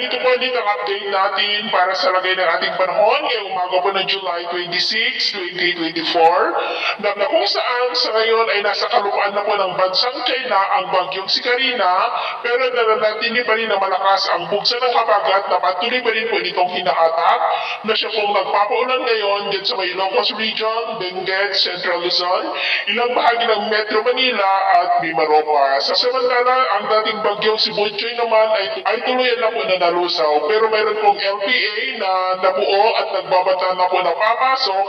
ganito po ulit ang update natin para sa lagay ng ating panahon ngayong umaga po ng July 26, 2024 na kung saan sa ngayon ay nasa kalupaan na po ng bansang China ang bagyong si Karina, pero nananatili pa rin na malakas ang bugsa ng habagat na patuloy pa rin po itong hinahatak na siya pong nagpapaulan ngayon dyan sa may Ilocos Region, Benguet, Central Luzon, ilang bahagi ng Metro Manila at Mimaropa. Sa samantala, ang dating bagyong si Butchoy naman ay tuluyan na po na nalusaw, pero mayroon pong LPA na nabuo at nagbabanta na po na papasok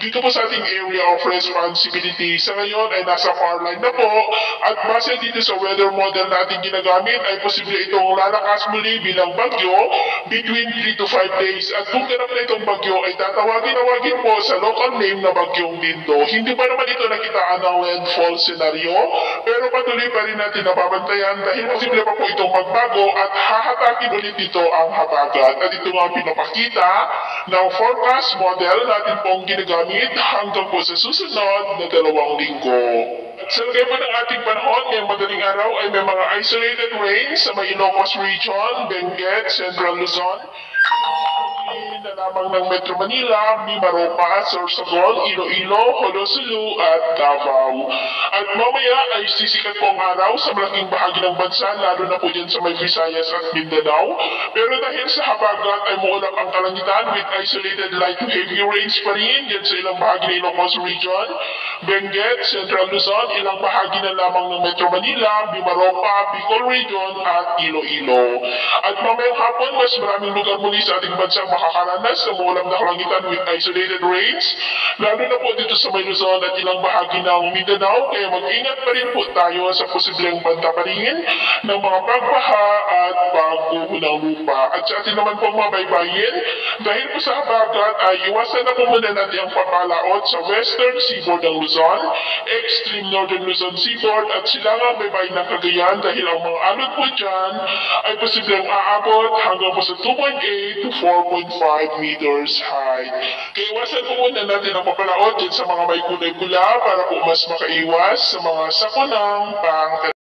dito po sa ating area of responsibility. Sa ngayon ay nasa far line na po at base dito sa weather model na ating ginagamit ay posible itong lalakas muli bilang bagyo between 3 to 5 days at kung ganap na itong bagyo ay tatawagin po sa local name na bagyong Dindo. Hindi pa naman ito nakitaan ng landfall scenario, pero patuloy pa rin natin nababantayan dahil posible pa po itong magbago at hahatakin ulit dito ang habagat. At ito nga pinapakita ng forecast model natin pong ginagamit hanggang po sa susunod na 2 linggo. Sa lagay po ng ating panahon ngayong madaling araw ay may mga isolated rains sa may Ilocos Region, Benguet, Central Luzon, na lamang ng Metro Manila, Mimaropa, Sorsogon, Iloilo, Hodosulu at Davao. At mamaya ay sisikat po ang araw sa malaking bahagi ng bansa, lalo na po dyan sa may Visayas at Mindanao. Pero dahil sa habagat ay muulap ang kalangitan with isolated light to heavy rains pa rin dyan sa ilang bahagi ng Ilocos Region, Benguet, Central Luzon, ilang bahagi na lamang ng Metro Manila, Mimaropa, Bicol Region at Iloilo. At mamayang hapon, mas maraming lugar muli sa ating bansang makakaranas ng muulam na kalangitan with isolated rains, lalo na po dito sa may Luzon at ilang bahagi ng Mindanao, kaya mag-ingat pa rin po tayo sa posibleng pantaparingin ng mga pagbaha at pagguho ng lupa. At sa atin naman pong mga baybayin, dahil po sa habagat ay iwasan na po muna natin ang papalaot sa western seaboard ng Luzon, extreme northern Luzon seaboard at silangang baybayin ng Cagayan dahil ang mga alon po dyan ay posibleng aabot hanggang po sa 2.8 to 4.5 meters high. Kaya iwasan po muna natin ang papalaot din sa mga may kulay pula para po mas makaiwas sa mga sakunang pang